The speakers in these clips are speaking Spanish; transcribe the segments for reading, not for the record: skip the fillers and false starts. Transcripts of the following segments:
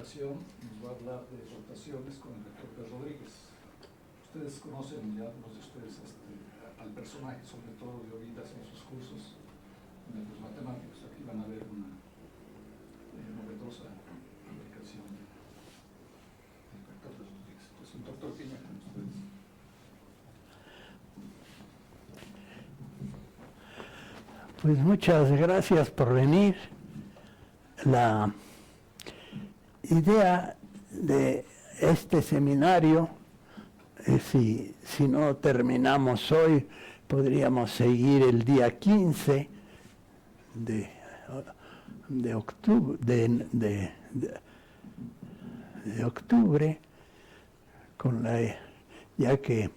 ocasión nos va a hablar de rotaciones con el doctor Pedro Rodríguez. Ustedes conocen ya, algunos de ustedes, al personaje, sobre todo de oídas en sus cursos de los matemáticos. Aquí van a ver una novedosa aplicación del doctor Pedro Rodríguez. Entonces, un doctor Piña con ustedes. Pues muchas gracias por venir. La idea de este seminario, si no terminamos hoy, podríamos seguir el día 15 de octubre, ya que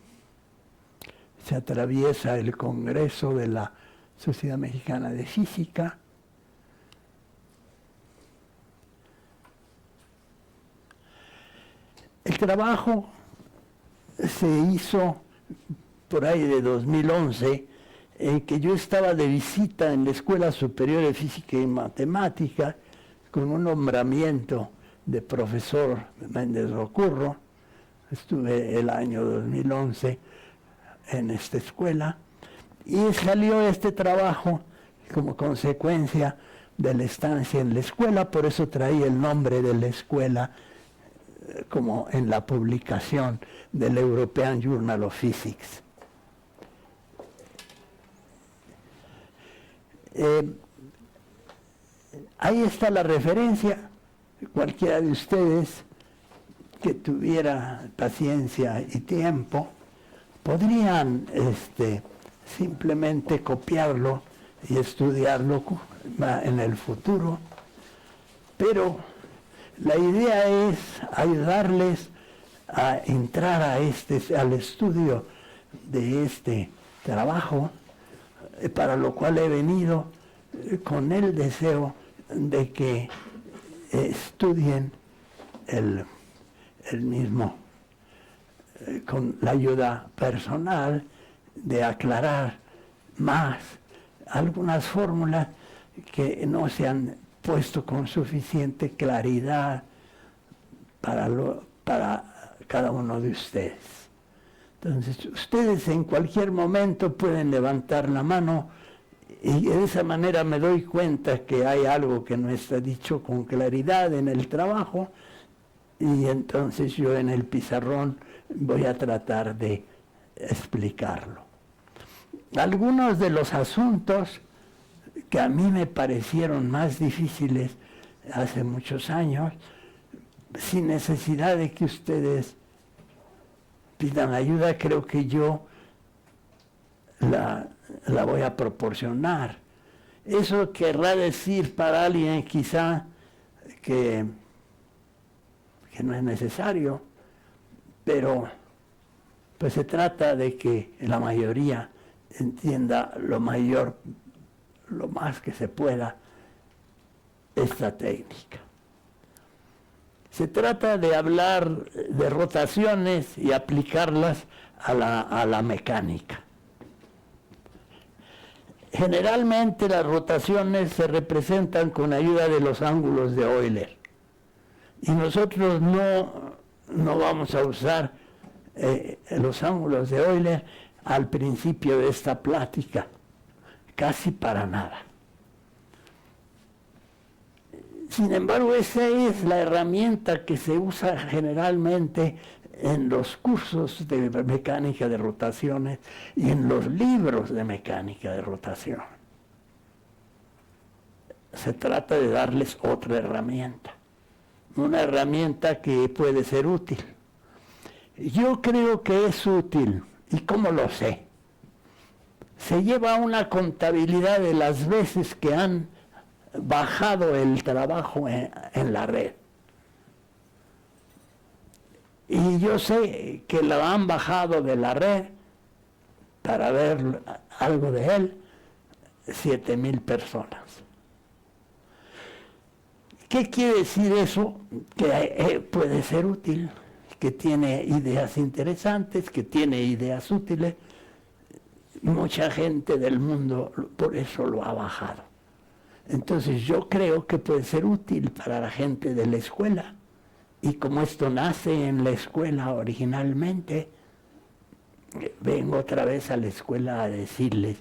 se atraviesa el Congreso de la Sociedad Mexicana de Física. El trabajo se hizo por ahí de 2011, en que yo estaba de visita en la Escuela Superior de Física y Matemática con un nombramiento de profesor Méndez Rocurro. Estuve el año 2011 en esta escuela y salió este trabajo como consecuencia de la estancia en la escuela, por eso traía el nombre de la escuela como en la publicación del European Journal of Physics. Ahí está la referencia. Cualquiera de ustedes que tuviera paciencia y tiempo podrían simplemente copiarlo y estudiarlo en el futuro, pero la idea es ayudarles a entrar al estudio de este trabajo, para lo cual he venido con el deseo de que estudien el mismo, con la ayuda personal de aclarar más algunas fórmulas que no se han puesto con suficiente claridad para cada uno de ustedes. Entonces, ustedes en cualquier momento pueden levantar la mano y de esa manera me doy cuenta que hay algo que no está dicho con claridad en el trabajo, y entonces yo en el pizarrón voy a tratar de explicarlo. Algunos de los asuntos que a mí me parecieron más difíciles hace muchos años, sin necesidad de que ustedes pidan ayuda, creo que yo la voy a proporcionar. Eso querrá decir para alguien quizá que no es necesario, pero pues se trata de que la mayoría entienda lo más que se pueda esta técnica. Se trata de hablar de rotaciones y aplicarlas a la mecánica. Generalmente las rotaciones se representan con ayuda de los ángulos de Euler, y nosotros no vamos a usar los ángulos de Euler al principio de esta plática, casi para nada. Sin embargo, esa es la herramienta que se usa generalmente en los cursos de mecánica de rotaciones y en los libros de mecánica de rotación. Se trata de darles otra herramienta, una herramienta que puede ser útil. Yo creo que es útil. ¿Y cómo lo sé? Se lleva una contabilidad de las veces que han bajado el trabajo en la red. Y yo sé que lo han bajado de la red, para ver algo de él, 7,000 personas. ¿Qué quiere decir eso? Que puede ser útil, que tiene ideas interesantes, que tiene ideas útiles. Mucha gente del mundo por eso lo ha bajado. Entonces yo creo que puede ser útil para la gente de la escuela, Y como esto nace en la escuela originalmente, vengo otra vez a la escuela a decirles,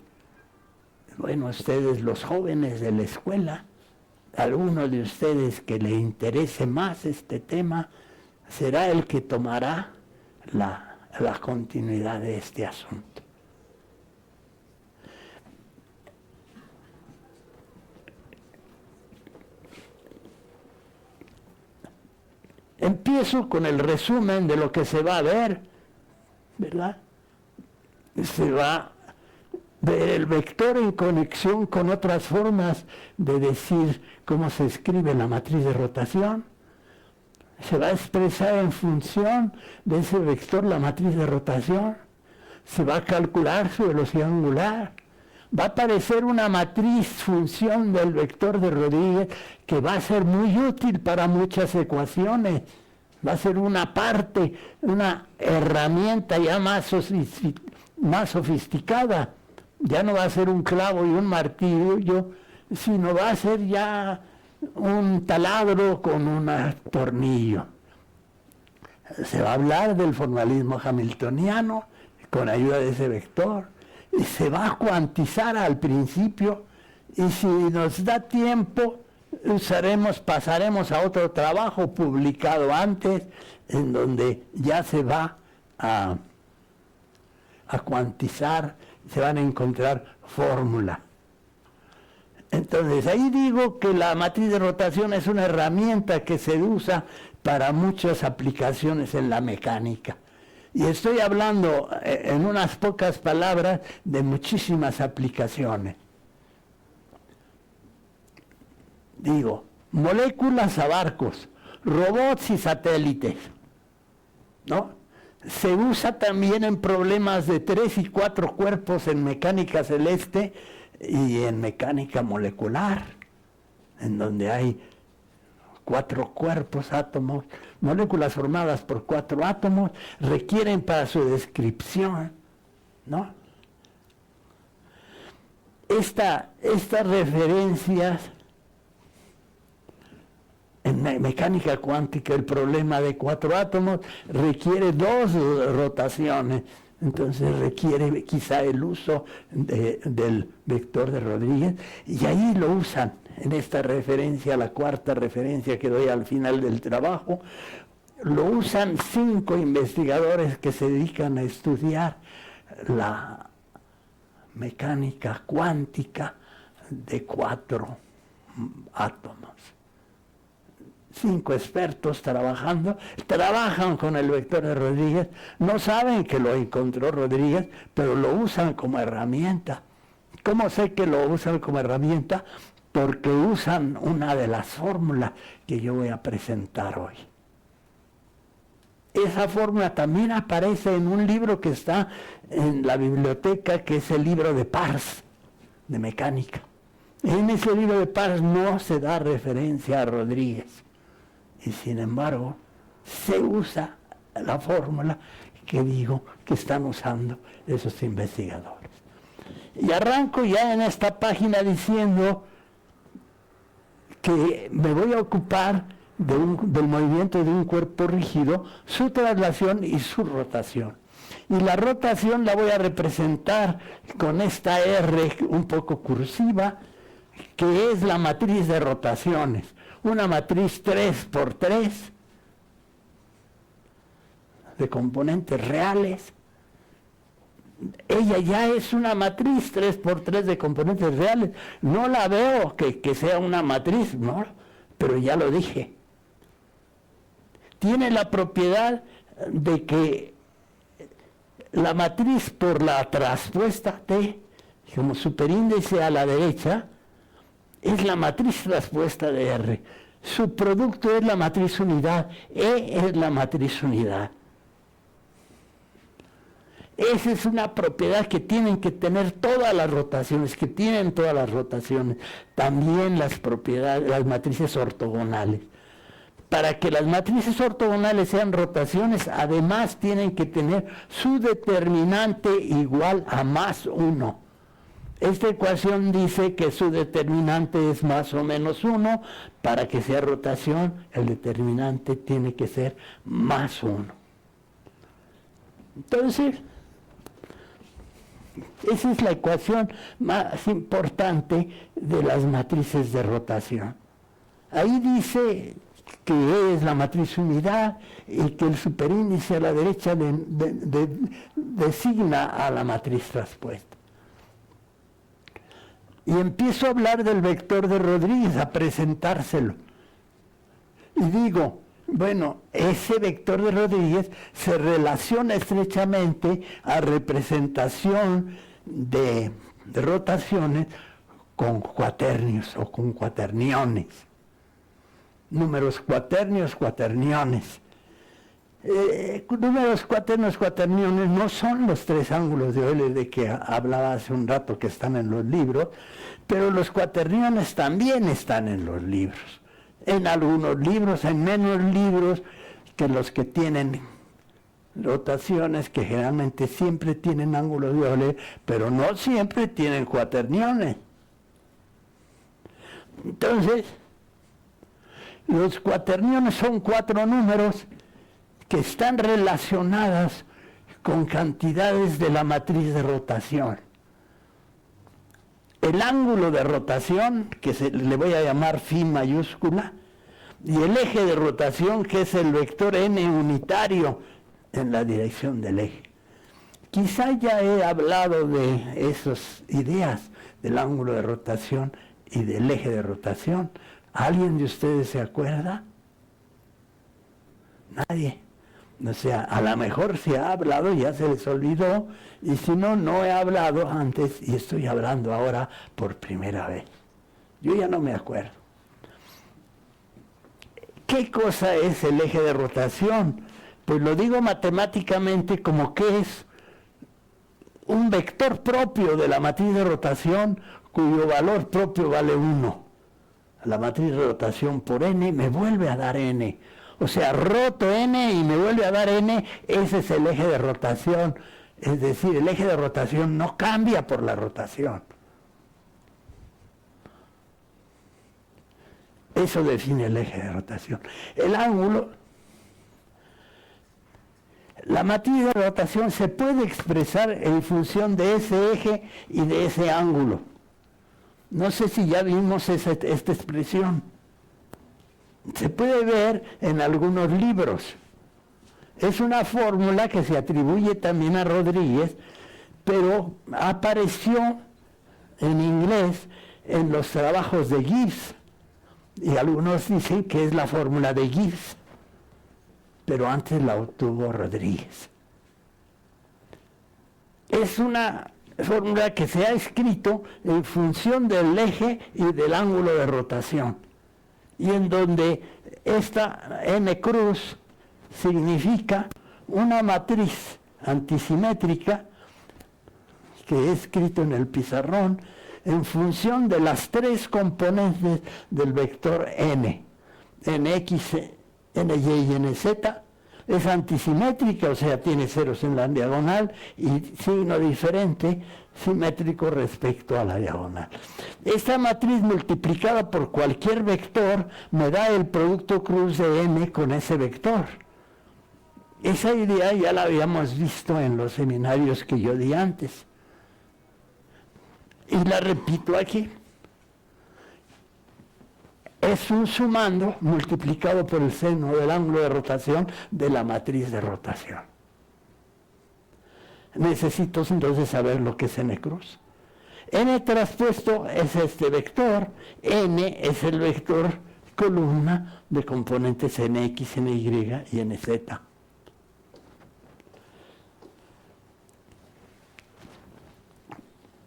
bueno, ustedes los jóvenes de la escuela, alguno de ustedes que le interese más este tema, será el que tomará la continuidad de este asunto. Empiezo con el resumen de lo que se va a ver, ¿verdad? Se va a ver el vector en conexión con otras formas de decir cómo se escribe la matriz de rotación. Se va a expresar en función de ese vector la matriz de rotación. Se va a calcular su velocidad angular. Va a aparecer una matriz función del vector de Rodríguez que va a ser muy útil para muchas ecuaciones. Va a ser una parte, una herramienta ya más sofisticada. Ya no va a ser un clavo y un martillo, sino va a ser ya un taladro con un tornillo. Se va a hablar del formalismo hamiltoniano con ayuda de ese vector. Y se va a cuantizar al principio, y si nos da tiempo, pasaremos a otro trabajo publicado antes, en donde ya se va a cuantizar, se van a encontrar fórmulas. Entonces, ahí digo que la matriz de rotación es una herramienta que se usa para muchas aplicaciones en la mecánica. Y estoy hablando en unas pocas palabras de muchísimas aplicaciones. Digo, moléculas a barcos, robots y satélites, ¿no? Se usa también en problemas de 3 y 4 cuerpos en mecánica celeste y en mecánica molecular, en donde hay 4 cuerpos, átomos, moléculas formadas por 4 átomos, requieren para su descripción, ¿no? Estas referencias en mecánica cuántica, el problema de 4 átomos requiere 2 rotaciones, entonces requiere quizá el uso del vector de Rodríguez, y ahí lo usan. En esta referencia, la cuarta referencia que doy al final del trabajo, lo usan 5 investigadores que se dedican a estudiar la mecánica cuántica de 4 átomos. 5 expertos trabajan con el vector de Rodríguez, no saben que lo encontró Rodríguez, pero lo usan como herramienta. ¿Cómo sé que lo usan como herramienta? Porque usan una de las fórmulas que yo voy a presentar hoy. Esa fórmula también aparece en un libro que está en la biblioteca, que es el libro de Pars, de mecánica. En ese libro de Pars no se da referencia a Rodríguez. Y sin embargo, se usa la fórmula que digo que están usando esos investigadores. Y arranco ya en esta página diciendo que me voy a ocupar del movimiento de un cuerpo rígido, su traslación y su rotación. Y la rotación la voy a representar con esta R un poco cursiva, que es la matriz de rotaciones. Una matriz 3×3 de componentes reales. Ella ya es una matriz 3×3 de componentes reales. No la veo que sea una matriz, ¿no? Pero ya lo dije. Tiene la propiedad de que la matriz por la traspuesta T, como superíndice a la derecha, es la matriz traspuesta de R. Su producto es la matriz unidad. E es la matriz unidad. Esa es una propiedad que tienen que tener todas las rotaciones, que tienen todas las rotaciones. También las propiedades, las matrices ortogonales. Para que las matrices ortogonales sean rotaciones, además tienen que tener su determinante igual a +1. Esta ecuación dice que su determinante es más o menos 1. Para que sea rotación, el determinante tiene que ser más 1. Entonces, esa es la ecuación más importante de las matrices de rotación. Ahí dice que E es la matriz unidad y que el superíndice a la derecha designa a la matriz traspuesta. Y empiezo a hablar del vector de Rodríguez, a presentárselo. Y digo, bueno, ese vector de Rodríguez se relaciona estrechamente a representación de rotaciones con cuaternios o con cuaterniones. Números cuaternios, cuaterniones. Números cuaternos, cuaterniones no son los tres ángulos de Euler de que hablaba hace un rato que están en los libros, pero los cuaterniones también están en los libros. En algunos libros, en menos libros que los que tienen rotaciones, que generalmente siempre tienen ángulos de Euler, pero no siempre tienen cuaterniones. Entonces, los cuaterniones son 4 números que están relacionadas con cantidades de la matriz de rotación. El ángulo de rotación, que le voy a llamar phi mayúscula, y el eje de rotación, que es el vector n unitario en la dirección del eje. Quizá ya he hablado de esas ideas del ángulo de rotación y del eje de rotación. ¿Alguien de ustedes se acuerda? Nadie. O sea, a lo mejor se ha hablado, ya se les olvidó, y si no, no he hablado antes y estoy hablando ahora por primera vez. Yo ya no me acuerdo. ¿Qué cosa es el eje de rotación? Pues lo digo matemáticamente como que es un vector propio de la matriz de rotación cuyo valor propio vale 1. La matriz de rotación por n me vuelve a dar n. O sea, roto n y me vuelve a dar n, ese es el eje de rotación. Es decir, el eje de rotación no cambia por la rotación. Eso define el eje de rotación. El ángulo, la matriz de rotación se puede expresar en función de ese eje y de ese ángulo. No sé si ya vimos esta expresión. Se puede ver en algunos libros. Es una fórmula que se atribuye también a Rodríguez, pero apareció en inglés en los trabajos de Gibbs. Y algunos dicen que es la fórmula de Gibbs, pero antes la obtuvo Rodríguez. Es una fórmula que se ha escrito en función del eje y del ángulo de rotación, y en donde esta n cruz significa una matriz antisimétrica que he escrito en el pizarrón en función de las 3 componentes del vector n, nx, ny y nz. Es antisimétrica, o sea, tiene ceros en la diagonal y signo diferente, simétrico respecto a la diagonal. Esta matriz multiplicada por cualquier vector me da el producto cruz de n con ese vector. Esa idea ya la habíamos visto en los seminarios que yo di antes. Y la repito aquí. Es un sumando multiplicado por el seno del ángulo de rotación de la matriz de rotación. Necesito entonces saber lo que es n cruz. N traspuesto es este vector, n es el vector columna de componentes nx, ny y nz.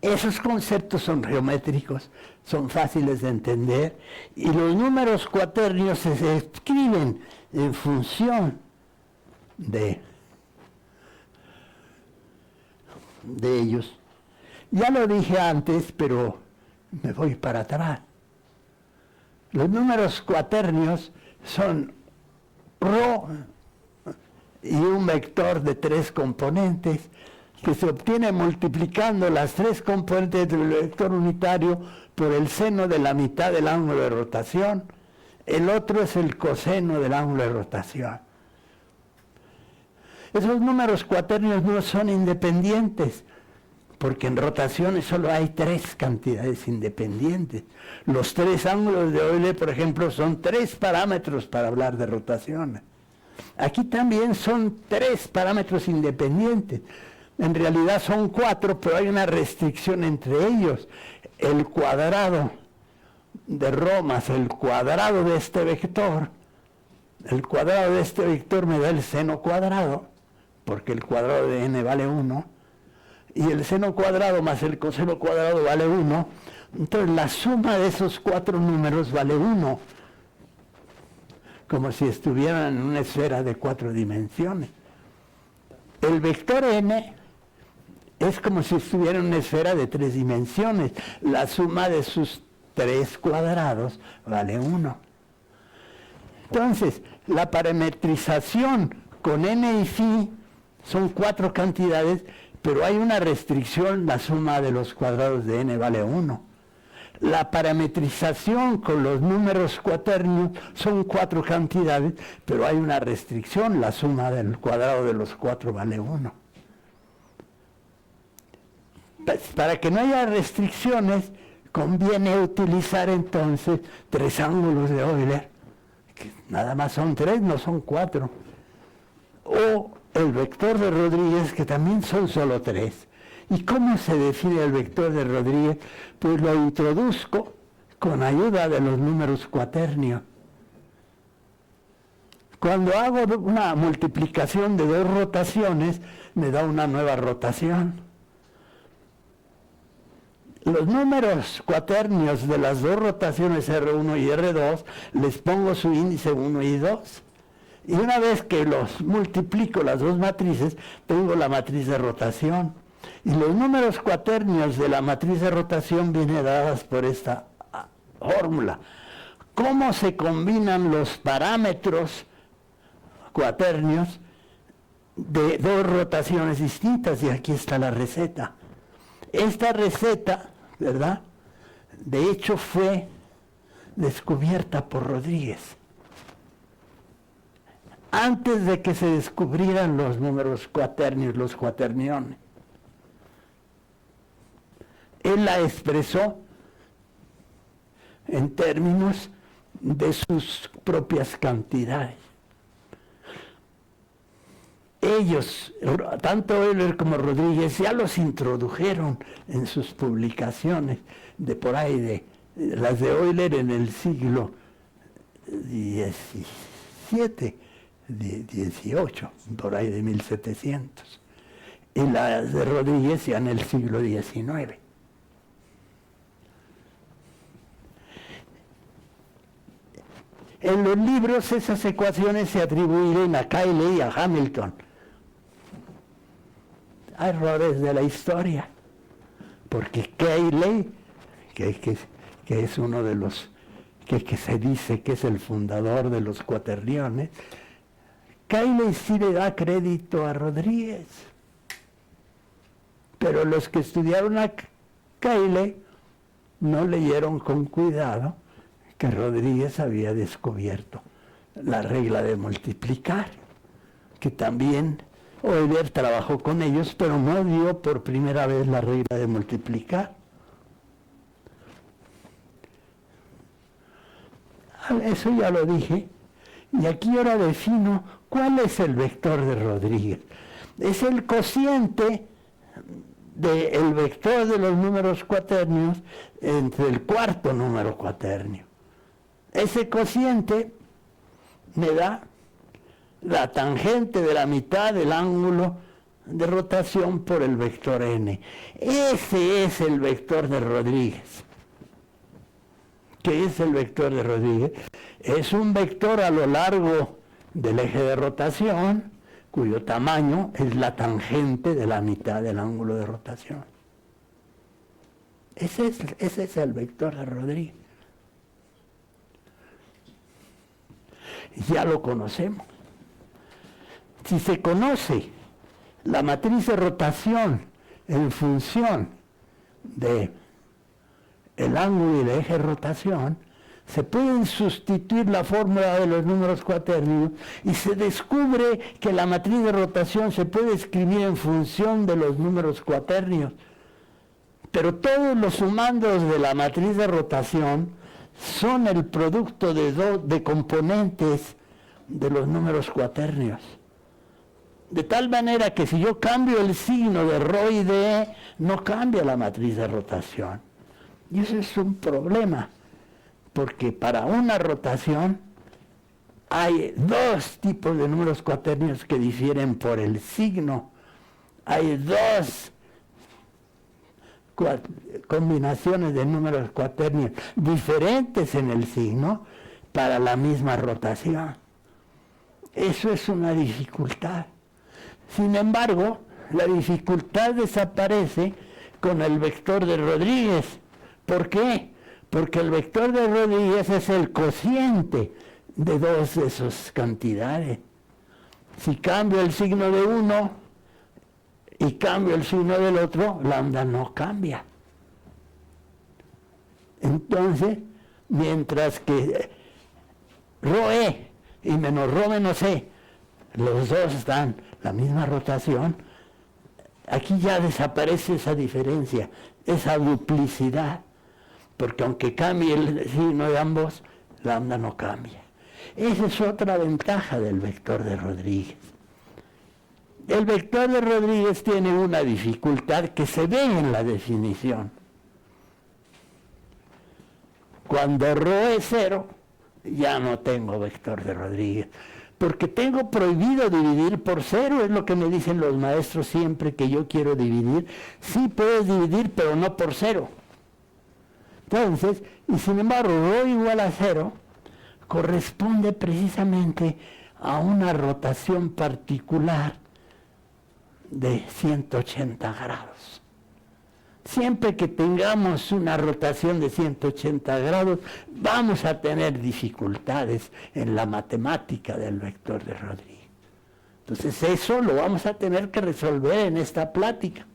Esos conceptos son geométricos, son fáciles de entender, y los números cuaternios se escriben en función de ellos. Ya lo dije antes, pero me voy para atrás. Los números cuaternios son ρ y un vector de 3 componentes, que se obtiene multiplicando las tres componentes del vector unitario por el seno de la mitad del ángulo de rotación. El otro es el coseno del ángulo de rotación. Esos números cuaternios no son independientes, porque en rotaciones solo hay tres cantidades independientes. Los tres ángulos de Euler, por ejemplo, son tres parámetros para hablar de rotaciones. Aquí también son tres parámetros independientes. En realidad son cuatro, pero hay una restricción entre ellos. El cuadrado de ρ más el cuadrado de este vector. El cuadrado de este vector me da el seno cuadrado, porque el cuadrado de n vale 1. Y el seno cuadrado más el coseno cuadrado vale 1. Entonces la suma de esos cuatro números vale 1. Como si estuvieran en una esfera de 4 dimensiones. El vector n es como si estuviera en una esfera de 3 dimensiones. La suma de sus tres cuadrados vale 1. Entonces, la parametrización con n y phi son cuatro cantidades, pero hay una restricción, la suma de los cuadrados de n vale 1. La parametrización con los números cuaternios son cuatro cantidades, pero hay una restricción, la suma del cuadrado de los cuatro vale 1. Para que no haya restricciones, conviene utilizar entonces tres ángulos de Euler, que nada más son tres, no son cuatro. O el vector de Rodríguez, que también son solo tres. ¿Y cómo se define el vector de Rodríguez? Pues lo introduzco con ayuda de los números cuaternios. Cuando hago una multiplicación de dos rotaciones, me da una nueva rotación. Los números cuaternios de las dos rotaciones R1 y R2, les pongo su índice 1 y 2. Y una vez que los multiplico las dos matrices, tengo la matriz de rotación. Y los números cuaternios de la matriz de rotación vienen dadas por esta fórmula. ¿Cómo se combinan los parámetros cuaternios de dos rotaciones distintas? Y aquí está la receta. Esta receta, ¿verdad?, de hecho fue descubierta por Rodríguez. Antes de que se descubrieran los números cuaternios, los cuaterniones. Él la expresó en términos de sus propias cantidades. Ellos, tanto Euler como Rodríguez, ya los introdujeron en sus publicaciones de por ahí, de las de Euler en el siglo XVII, 18, por ahí de 1700, y las de Rodríguez ya en el siglo XIX. En los libros esas ecuaciones se atribuyen a Cayley y a Hamilton. Hay errores de la historia, porque Cayley, que es uno de los que se dice que es el fundador de los cuaterniones, Cayley sí le da crédito a Rodríguez, pero los que estudiaron a Cayley no leyeron con cuidado que Rodríguez había descubierto la regla de multiplicar, que también Euler trabajó con ellos, pero no dio por primera vez la regla de multiplicar. Eso ya lo dije, y aquí ahora defino cuál es el vector de Rodríguez. Es el cociente del vector de los números cuaternios entre el cuarto número cuaternio. Ese cociente me da la tangente de la mitad del ángulo de rotación por el vector n. Ese es el vector de Rodríguez. ¿Qué es el vector de Rodríguez? Es un vector a lo largo del eje de rotación, cuyo tamaño es la tangente de la mitad del ángulo de rotación. Ese es el vector de Rodríguez. Ya lo conocemos. Si se conoce la matriz de rotación en función de el ángulo y el eje de rotación, se pueden sustituir la fórmula de los números cuaternios y se descubre que la matriz de rotación se puede escribir en función de los números cuaternios. Pero todos los sumandos de la matriz de rotación son el producto de componentes de los números cuaternios. De tal manera que si yo cambio el signo de ρ y de E, no cambia la matriz de rotación. Y eso es un problema, porque para una rotación hay dos tipos de números cuaternios que difieren por el signo. Hay dos combinaciones de números cuaternios diferentes en el signo para la misma rotación. Eso es una dificultad. Sin embargo, la dificultad desaparece con el vector de Rodríguez. ¿Por qué? Porque el vector de Rodríguez es el cociente de dos de esas cantidades. Si cambio el signo de uno y cambio el signo del otro, lambda no cambia. Entonces, mientras que ρe y menos ρ menos e, los dos dan la misma rotación, aquí ya desaparece esa diferencia, esa duplicidad, porque aunque cambie el signo de ambos, lambda no cambia. Esa es otra ventaja del vector de Rodríguez. El vector de Rodríguez tiene una dificultad que se ve en la definición. Cuando ρ es 0, ya no tengo vector de Rodríguez, porque tengo prohibido dividir por 0, es lo que me dicen los maestros siempre que yo quiero dividir. Sí puedes dividir, pero no por 0. Entonces, y sin embargo, ρ igual a 0 corresponde precisamente a una rotación particular de 180 grados. Siempre que tengamos una rotación de 180 grados, vamos a tener dificultades en la matemática del vector de Rodríguez. Entonces eso lo vamos a tener que resolver en esta plática.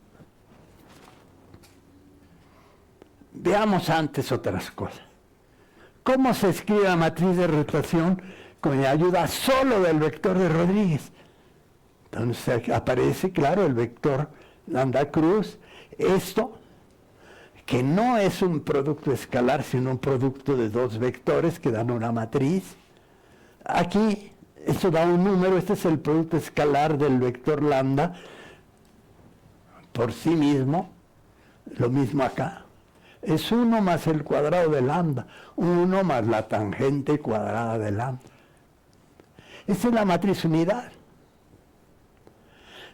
Veamos antes otras cosas. ¿Cómo se escribe la matriz de rotación con la ayuda solo del vector de Rodríguez? Entonces aparece, claro, el vector lambda cruz. Esto, que no es un producto escalar, sino un producto de dos vectores que dan una matriz. Aquí, esto da un número, este es el producto escalar del vector lambda por sí mismo. Lo mismo acá. Es 1 más el cuadrado de lambda, 1 más la tangente cuadrada de lambda. Esa es la matriz unidad.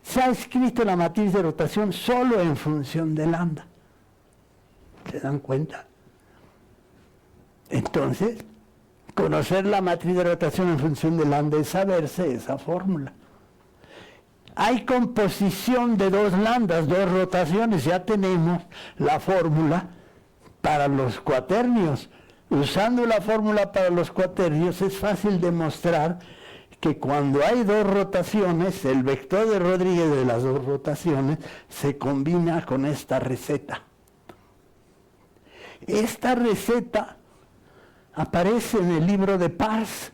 Se ha escrito la matriz de rotación solo en función de lambda. ¿Se dan cuenta? Entonces, conocer la matriz de rotación en función de lambda es saberse esa fórmula. Hay composición de dos lambdas, dos rotaciones, ya tenemos la fórmula para los cuaternios. Usando la fórmula para los cuaternios es fácil demostrar que cuando hay dos rotaciones, el vector de Rodríguez de las dos rotaciones se combina con esta receta. Esta receta aparece en el libro de Pars,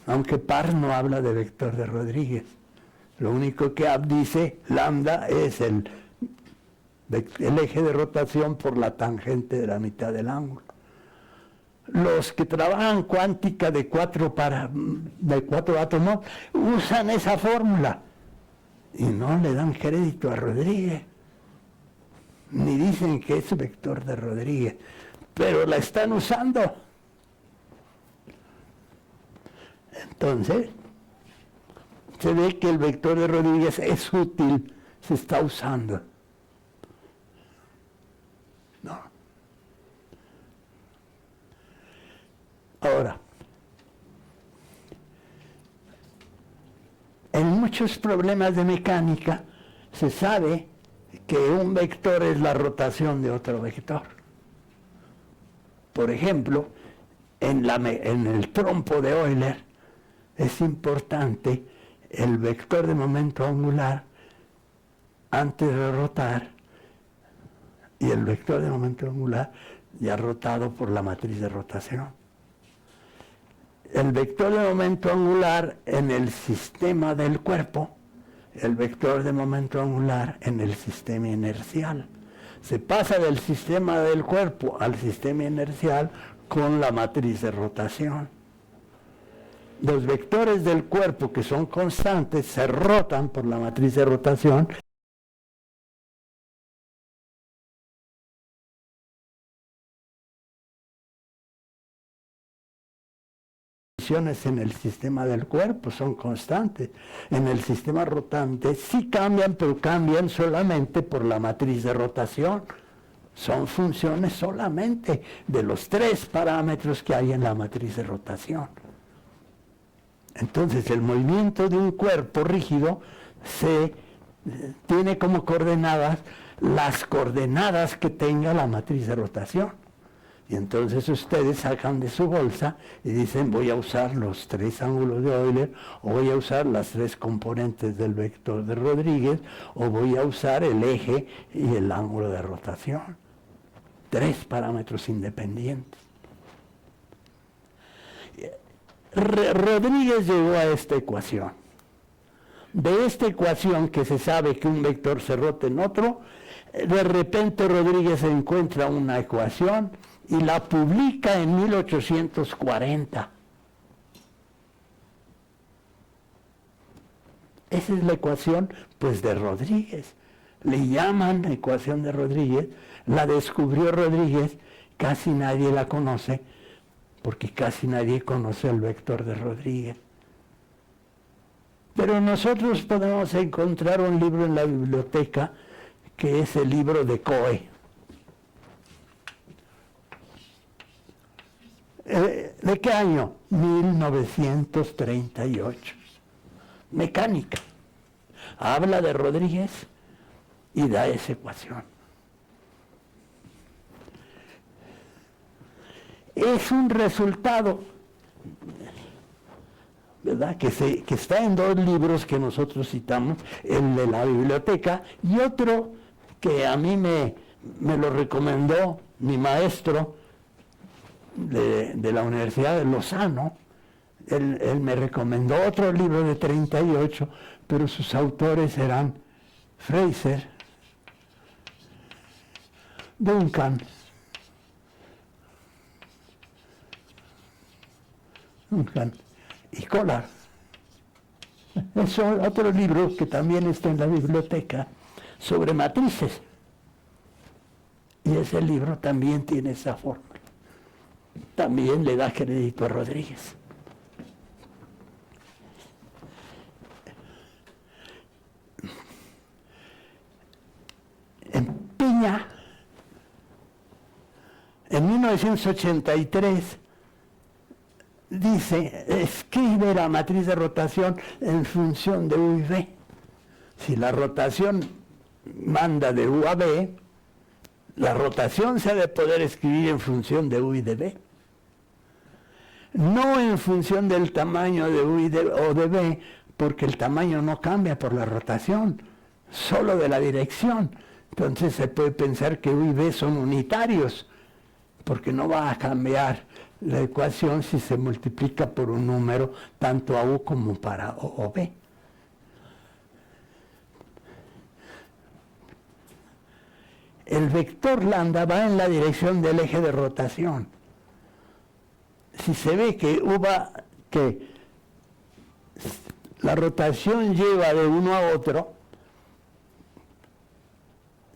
aunque Pars no habla de vector de Rodríguez. Lo único que dice, lambda es el eje de rotación por la tangente de la mitad del ángulo. Los que trabajan cuántica de cuatro átomos usan esa fórmula y no le dan crédito a Rodríguez, ni dicen que es vector de Rodríguez, pero la están usando. Entonces, se ve que el vector de Rodríguez es útil, se está usando. No. Ahora, en muchos problemas de mecánica se sabe que un vector es la rotación de otro vector. Por ejemplo, en el trompo de Euler es importante el vector de momento angular antes de rotar, y el vector de momento angular ya rotado por la matriz de rotación. El vector de momento angular en el sistema del cuerpo, el vector de momento angular en el sistema inercial. Se pasa del sistema del cuerpo al sistema inercial con la matriz de rotación. Los vectores del cuerpo que son constantes se rotan por la matriz de rotación. En el sistema del cuerpo son constantes. En el sistema rotante sí cambian, pero cambian solamente por la matriz de rotación. Son funciones solamente de los 3 parámetros que hay en la matriz de rotación. Entonces el movimiento de un cuerpo rígido tiene como coordenadas las coordenadas que tenga la matriz de rotación. Y entonces ustedes sacan de su bolsa y dicen, voy a usar los 3 ángulos de Euler, o voy a usar las 3 componentes del vector de Rodríguez, o voy a usar el eje y el ángulo de rotación. 3 parámetros independientes. Rodríguez llegó a esta ecuación. De esta ecuación, que se sabe que un vector se rota en otro, de repente Rodríguez encuentra una ecuación y la publica en 1840. Esa es la ecuación, pues, de Rodríguez. Le llaman ecuación de Rodríguez, la descubrió Rodríguez, casi nadie la conoce, porque casi nadie conoce el vector de Rodríguez. Pero nosotros podemos encontrar un libro en la biblioteca, que es el libro de Coe. ¿De qué año? 1938. Mecánica. Habla de Rodríguez y da esa ecuación. Es un resultado, ¿verdad?, que está en 2 libros que nosotros citamos, el de la biblioteca y otro que a mí me lo recomendó mi maestro de la Universidad de Lozano. Él me recomendó otro libro de 38, pero sus autores eran Fraser, Duncan y Collar. Es otro libro que también está en la biblioteca sobre matrices. Y ese libro también tiene esa forma. También le da crédito a Rodríguez. En Piña, en 1983, dice, escribe la matriz de rotación en función de U y V. Si la rotación manda de U a B, la rotación se ha de poder escribir en función de U y de B. No en función del tamaño de U o de B, porque el tamaño no cambia por la rotación, solo de la dirección. Entonces se puede pensar que U y B son unitarios, porque no va a cambiar la ecuación si se multiplica por un número tanto a U como para O o B. El vector lambda va en la dirección del eje de rotación. Si se ve que la rotación lleva de uno a otro,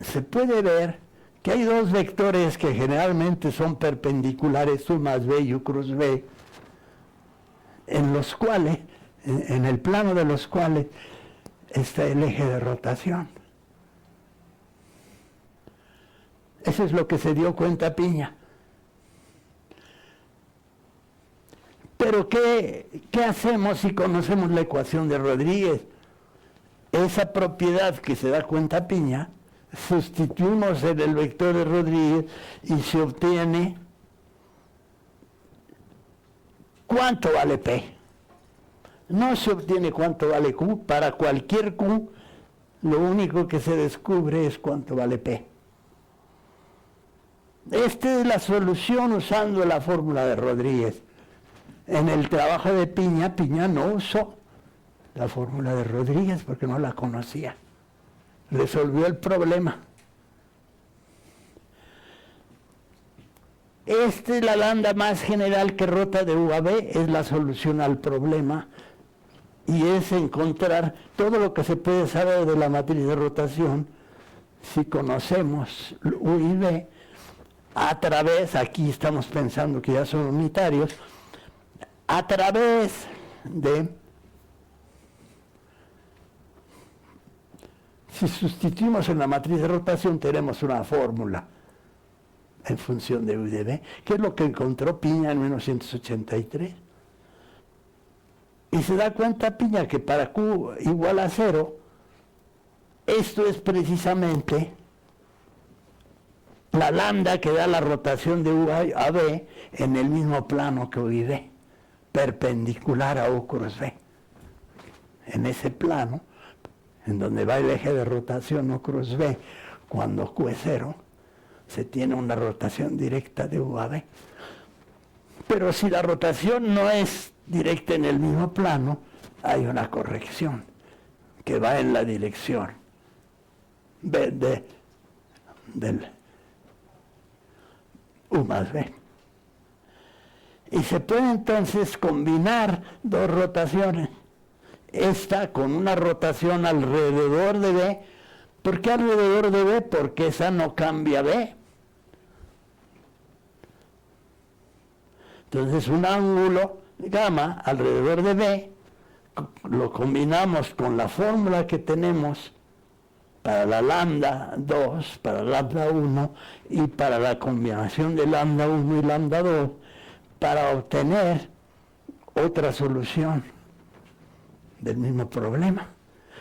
se puede ver que hay 2 vectores que generalmente son perpendiculares, U más B y U cruz B, en los cuales, en el plano de los cuales está el eje de rotación. Eso es lo que se dio cuenta Piña. Pero ¿qué hacemos si conocemos la ecuación de Rodríguez? Esa propiedad que se da cuenta Piña, sustituimos en el vector de Rodríguez y se obtiene ¿cuánto vale P? No se obtiene cuánto vale Q. Para cualquier Q lo único que se descubre es cuánto vale P. Esta es la solución usando la fórmula de Rodríguez. En el trabajo de Piña, Piña no usó la fórmula de Rodríguez porque no la conocía. Resolvió el problema. Esta es la lambda más general que rota de U a B, es la solución al problema, y es encontrar todo lo que se puede saber de la matriz de rotación si conocemos U y B a través, aquí estamos pensando que ya son unitarios, a través de, si sustituimos en la matriz de rotación tenemos una fórmula en función de U y de B, que es lo que encontró Piña en 1983. Y se da cuenta Piña que para Q igual a 0, esto es precisamente la lambda que da la rotación de U a B en el mismo plano que U y B, perpendicular a U cruz B. En ese plano, en donde va el eje de rotación U cruz B, cuando Q es 0, se tiene una rotación directa de U a B. Pero si la rotación no es directa en el mismo plano, hay una corrección que va en la dirección del U más B. Y se puede entonces combinar dos rotaciones. Esta con una rotación alrededor de B. ¿Por qué alrededor de B? Porque esa no cambia B. Entonces un ángulo gamma alrededor de B lo combinamos con la fórmula que tenemos para la lambda 2, para lambda 1 y para la combinación de lambda 1 y lambda 2 para obtener otra solución del mismo problema,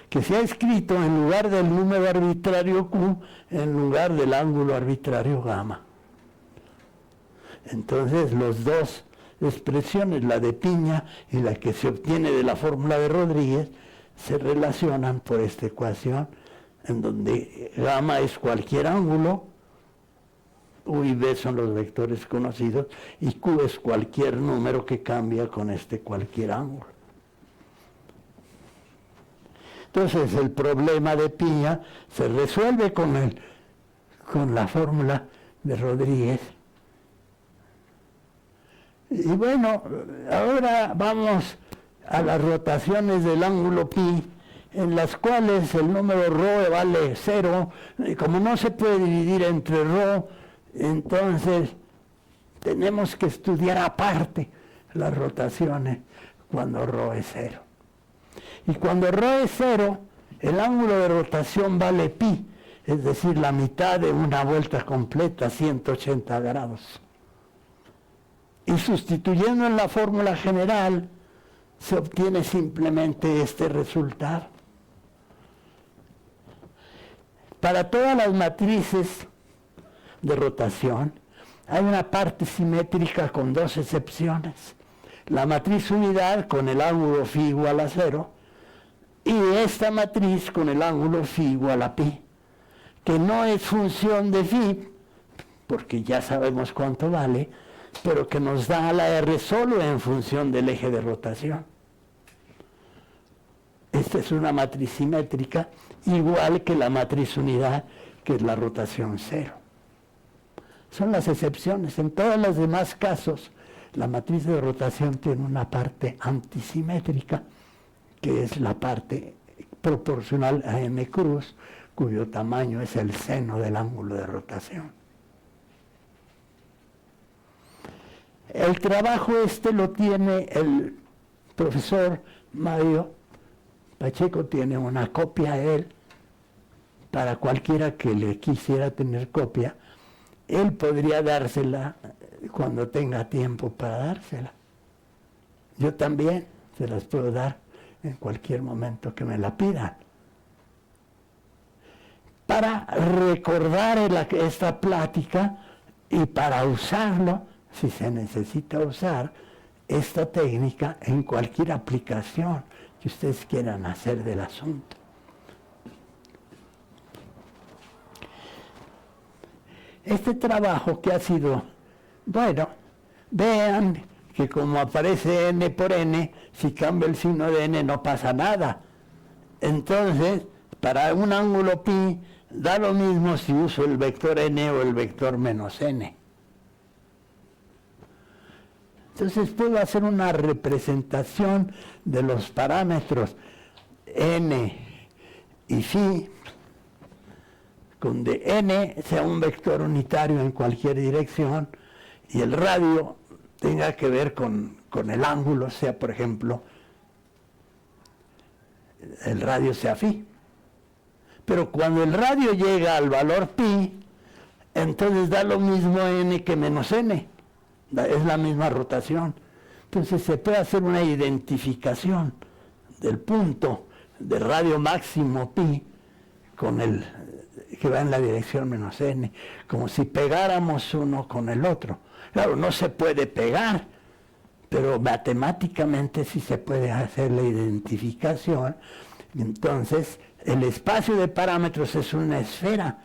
que se ha escrito en lugar del número arbitrario Q, en lugar del ángulo arbitrario gamma. Entonces, las dos expresiones, la de Piña y la que se obtiene de la fórmula de Rodríguez, se relacionan por esta ecuación, en donde gamma es cualquier ángulo, U y B son los vectores conocidos, y Q es cualquier número que cambia con este cualquier ángulo. Entonces, el problema de Piña se resuelve con la fórmula de Rodríguez. Y bueno, ahora vamos a las rotaciones del ángulo pi, en las cuales el número ρ vale 0, y como no se puede dividir entre ρ, entonces tenemos que estudiar aparte las rotaciones cuando ρ es 0. Y cuando ρ es 0, el ángulo de rotación vale pi, es decir, la mitad de una vuelta completa, 180 grados. Y sustituyendo en la fórmula general, se obtiene simplemente este resultado. Para todas las matrices de rotación, hay una parte simétrica con dos excepciones. La matriz unidad con el ángulo φ igual a 0, y esta matriz con el ángulo φ igual a pi, que no es función de φ, porque ya sabemos cuánto vale, pero que nos da la R solo en función del eje de rotación. Esta es una matriz simétrica, igual que la matriz unidad, que es la rotación 0. Son las excepciones. En todos los demás casos, la matriz de rotación tiene una parte antisimétrica, que es la parte proporcional a m cruz, cuyo tamaño es el seno del ángulo de rotación. El trabajo lo tiene el profesor Mario Pacheco, tiene una copia de él, para cualquiera que le quisiera tener copia. Él podría dársela cuando tenga tiempo para dársela. Yo también se las puedo dar en cualquier momento que me la pidan. Para recordar esta plática y para usarlo, si se necesita usar esta técnica en cualquier aplicación que ustedes quieran hacer del asunto. este trabajo que ha sido, bueno, vean que como aparece n por n, si cambio el signo de n no pasa nada. Entonces, para un ángulo pi, da lo mismo si uso el vector n o el vector menos n. Entonces puedo hacer una representación de los parámetros n y phi, donde n sea un vector unitario en cualquier dirección y el radio tenga que ver con el ángulo, sea por ejemplo, el radio sea phi. Pero cuando el radio llega al valor pi, entonces da lo mismo n que menos n. Es la misma rotación. Entonces se puede hacer una identificación del punto de radio máximo pi con el que va en la dirección menos n, como si pegáramos uno con el otro. Claro, no se puede pegar, pero matemáticamente sí se puede hacer la identificación. Entonces, el espacio de parámetros es una esfera,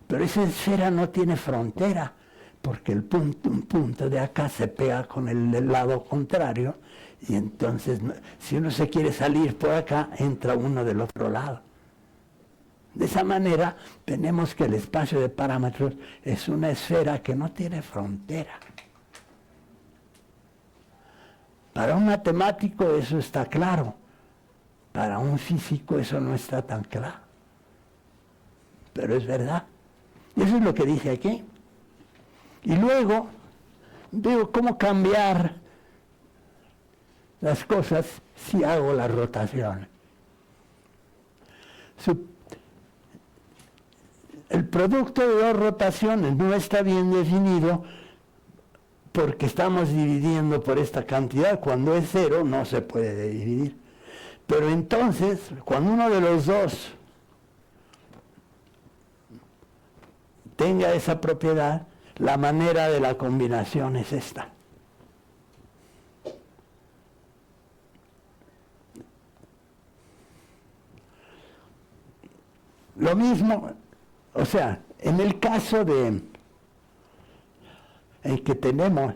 pero esa esfera no tiene frontera, porque un punto de acá se pega con el del lado contrario, y entonces, si uno se quiere salir por acá, entra uno del otro lado. De esa manera, tenemos que el espacio de parámetros es una esfera que no tiene frontera. Para un matemático eso está claro. Para un físico eso no está tan claro. Pero es verdad. Y eso es lo que dice aquí. Y luego veo cómo cambiar las cosas si hago la rotación. El producto de dos rotaciones no está bien definido porque estamos dividiendo por esta cantidad. Cuando es cero no se puede dividir. Pero entonces, cuando uno de los dos tenga esa propiedad, la manera de la combinación es esta. Lo mismo, o sea, en el caso en que tenemos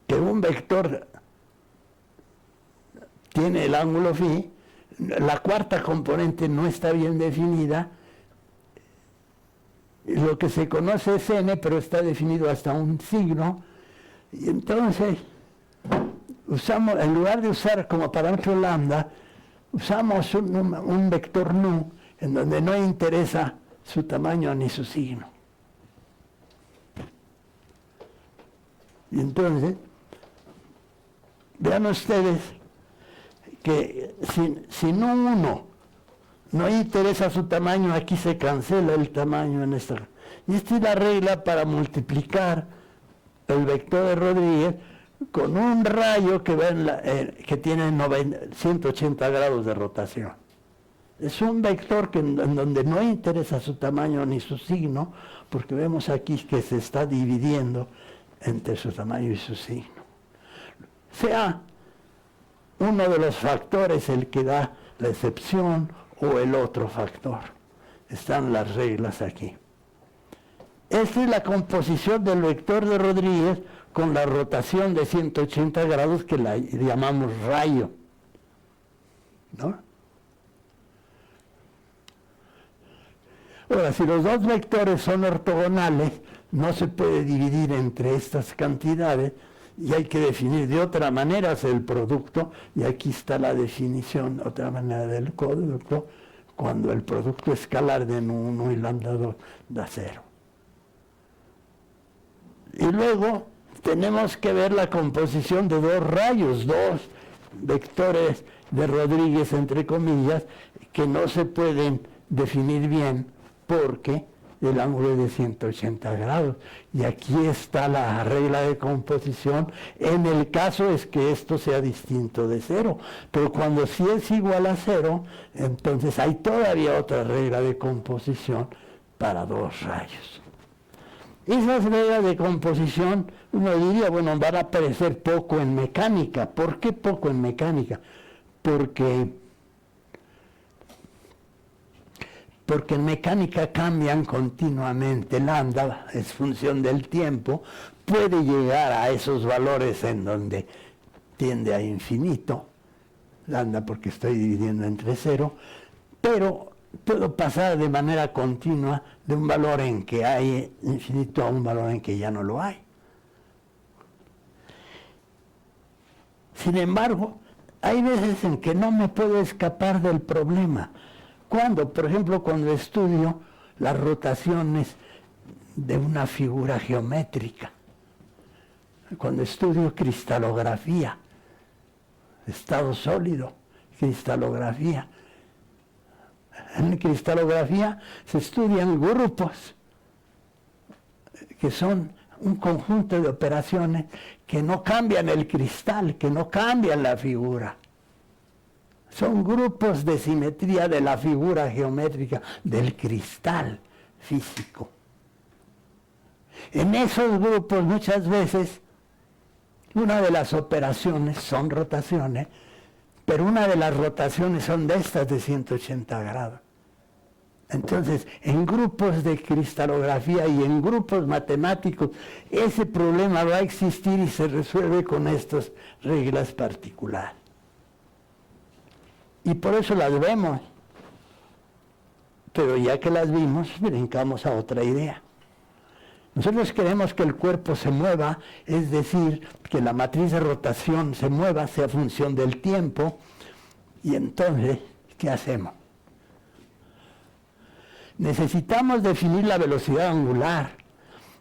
que un vector tiene el ángulo phi, la cuarta componente no está bien definida, lo que se conoce es n, pero está definido hasta un signo, y entonces usamos, en lugar de usar como parámetro lambda, usamos un vector nu, en donde no interesa su tamaño ni su signo. Y entonces, vean ustedes que si no uno no interesa su tamaño, aquí se cancela el tamaño en esta. Y esta es la regla para multiplicar el vector de Rodríguez con un rayo que, que tiene 180 grados de rotación. Es un vector en donde no interesa su tamaño ni su signo, porque vemos aquí que se está dividiendo entre su tamaño y su signo. Sea uno de los factores el que da la excepción o el otro factor. Están las reglas aquí. Esta es la composición del vector de Rodríguez con la rotación de 180 grados que la llamamos rayo, ¿no? Ahora, si los dos vectores son ortogonales, no se puede dividir entre estas cantidades y hay que definir de otra manera el producto, y aquí está la definición, otra manera del producto, cuando el producto escalar de 1 y lambda 2 da 0. Y luego tenemos que ver la composición de dos rayos, dos vectores de Rodríguez, entre comillas, que no se pueden definir bien porque el ángulo es de 180 grados. Y aquí está la regla de composición. En el caso es que esto sea distinto de 0. Pero cuando sí es igual a 0, entonces hay todavía otra regla de composición para dos rayos. Esas reglas de composición, uno diría, bueno, van a aparecer poco en mecánica. ¿Por qué poco en mecánica? porque en mecánica cambian continuamente. Lambda es función del tiempo, puede llegar a esos valores en donde tiende a infinito, lambda porque estoy dividiendo entre 0, pero puedo pasar de manera continua de un valor en que hay infinito a un valor en que ya no lo hay. Sin embargo, hay veces en que no me puedo escapar del problema. Cuando, por ejemplo, cuando estudio las rotaciones de una figura geométrica, cuando estudio cristalografía, estado sólido, cristalografía. En cristalografía se estudian grupos, que son un conjunto de operaciones que no cambian el cristal, que no cambian la figura. Son grupos de simetría de la figura geométrica del cristal físico. En esos grupos muchas veces una de las operaciones son rotaciones, pero una de las rotaciones son de estas de 180 grados. Entonces, en grupos de cristalografía y en grupos matemáticos, ese problema va a existir y se resuelve con estas reglas particulares. Y por eso las vemos. Pero ya que las vimos, brincamos a otra idea. Nosotros queremos que el cuerpo se mueva, es decir, que la matriz de rotación se mueva, sea función del tiempo, y entonces, ¿qué hacemos? Necesitamos definir la velocidad angular,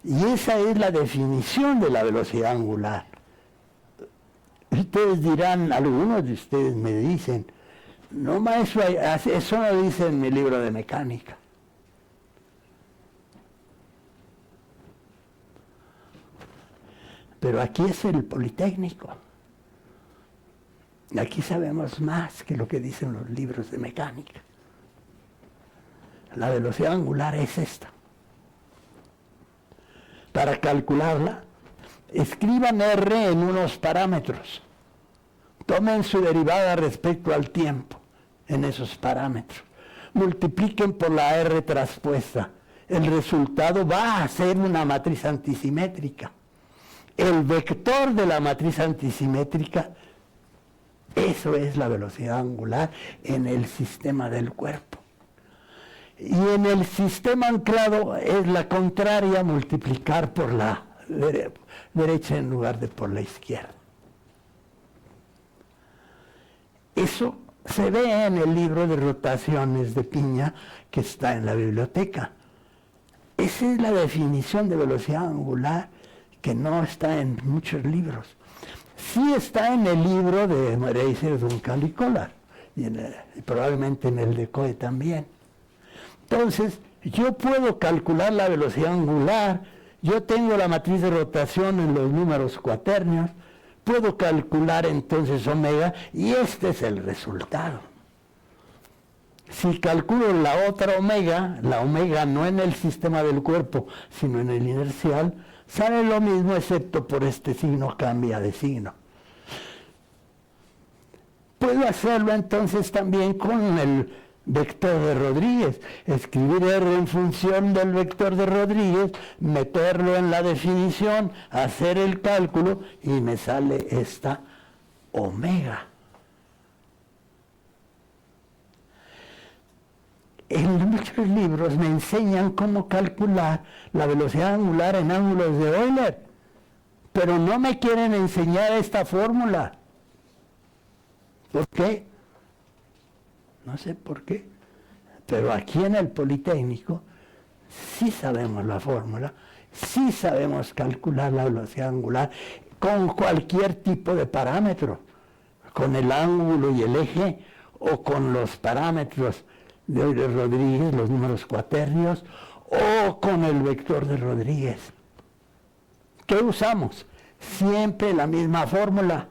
y esa es la definición de la velocidad angular. Ustedes dirán, algunos de ustedes me dicen, no maestro, eso no dice en mi libro de mecánica. Pero aquí es el Politécnico. Aquí sabemos más que lo que dicen los libros de mecánica. La velocidad angular es esta. Para calcularla, escriban R en unos parámetros. Tomen su derivada respecto al tiempo en esos parámetros. Multipliquen por la R traspuesta. El resultado va a ser una matriz antisimétrica. El vector de la matriz antisimétrica, eso es la velocidad angular en el sistema del cuerpo. Y en el sistema anclado es la contraria, multiplicar por la derecha en lugar de por la izquierda. Eso se ve en el libro de rotaciones de Piña que está en la biblioteca. Esa es la definición de velocidad angular que no está en muchos libros. Sí está en el libro de Moreira, Duncan y Collar, y probablemente en el de Coe también. Entonces, yo puedo calcular la velocidad angular, yo tengo la matriz de rotación en los números cuaternios, puedo calcular entonces omega, y este es el resultado. Si calculo la otra omega, la omega no en el sistema del cuerpo, sino en el inercial, sale lo mismo excepto por este signo cambia de signo. Puedo hacerlo entonces también con el vector de Rodríguez, escribir R en función del vector de Rodríguez, meterlo en la definición, hacer el cálculo y me sale esta omega. En muchos libros me enseñan cómo calcular la velocidad angular en ángulos de Euler, pero no me quieren enseñar esta fórmula. ¿Por qué? No sé por qué, pero aquí en el Politécnico sí sabemos la fórmula, sí sabemos calcular la velocidad angular con cualquier tipo de parámetro, con el ángulo y el eje o con los parámetros de Euler Rodríguez, los números cuaternios, o con el vector de Rodríguez. ¿Qué usamos? Siempre la misma fórmula.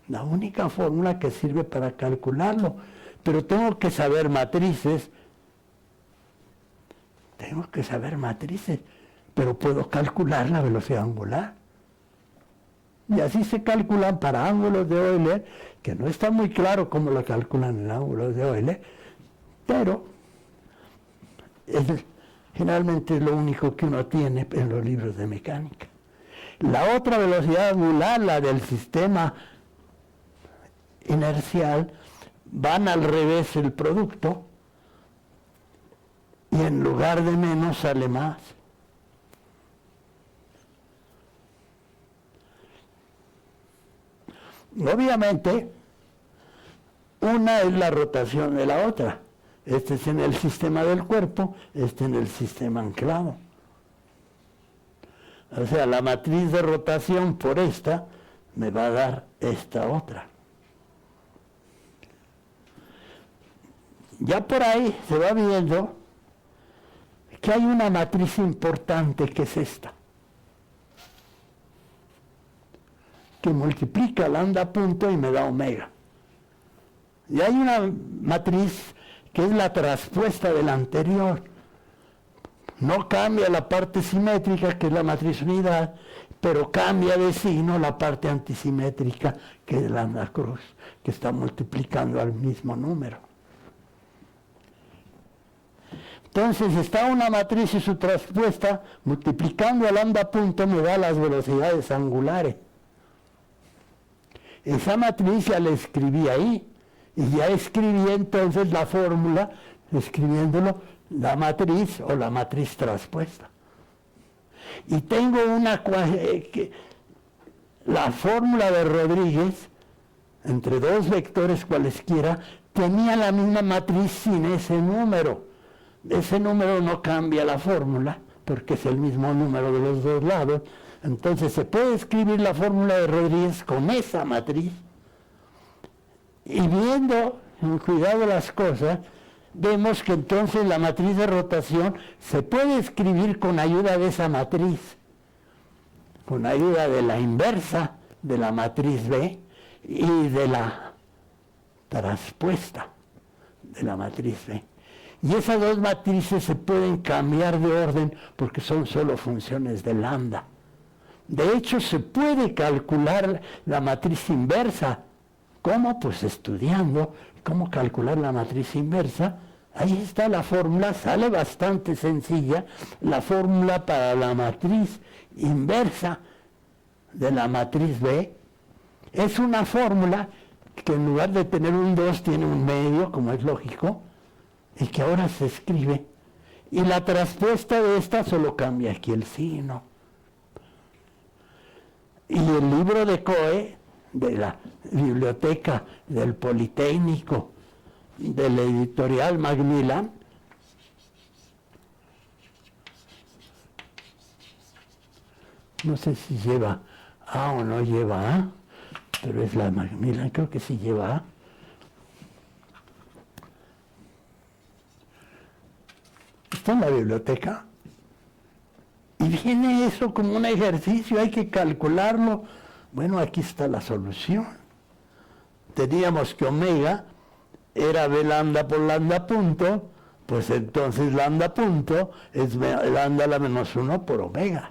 La única fórmula que sirve para calcularlo. Pero tengo que saber matrices. Pero puedo calcular la velocidad angular. Y así se calculan para ángulos de Euler, que no está muy claro cómo lo calculan en ángulos de Euler, pero generalmente es lo único que uno tiene en los libros de mecánica. La otra velocidad angular, la del sistema inercial, van al revés el producto y en lugar de menos sale más. Obviamente, una es la rotación de la otra. Este es en el sistema del cuerpo, este en el sistema anclado. O sea, la matriz de rotación por esta me va a dar esta otra. Ya por ahí se va viendo que hay una matriz importante que es esta, que multiplica lambda punto y me da omega. Y hay una matriz que es la traspuesta de la anterior. No cambia la parte simétrica, que es la matriz unidad, pero cambia de signo la parte antisimétrica, que es lambda cruz, que está multiplicando al mismo número. Entonces está una matriz y su traspuesta, multiplicando a lambda punto me da las velocidades angulares. Esa matriz ya la escribí ahí, y ya escribí entonces la fórmula, escribiéndolo, la matriz o la matriz traspuesta. Y tengo la fórmula de Rodríguez, entre dos vectores cualesquiera, tenía la misma matriz sin ese número. Ese número no cambia la fórmula, porque es el mismo número de los dos lados. Entonces se puede escribir la fórmula de Rodríguez con esa matriz. Y viendo con cuidado las cosas, vemos que entonces la matriz de rotación se puede escribir con ayuda de esa matriz, con ayuda de la inversa de la matriz B y de la traspuesta de la matriz B. Y esas dos matrices se pueden cambiar de orden porque son solo funciones de lambda. De hecho, se puede calcular la matriz inversa. ¿Cómo? Pues estudiando cómo calcular la matriz inversa. Ahí está la fórmula, sale bastante sencilla, la fórmula para la matriz inversa de la matriz B. Es una fórmula que en lugar de tener un 2 tiene un medio, como es lógico, y que ahora se escribe. Y la traspuesta de esta solo cambia aquí el signo. Y el libro de Coe, de la biblioteca del Politécnico, de la editorial Macmillan, no sé si lleva A o no lleva A, pero es la Macmillan, creo que sí lleva A. Está en la biblioteca. Y viene eso como un ejercicio, hay que calcularlo. Bueno, aquí está la solución. Teníamos que omega era B lambda por lambda punto, pues entonces lambda punto es lambda a la menos 1 por omega.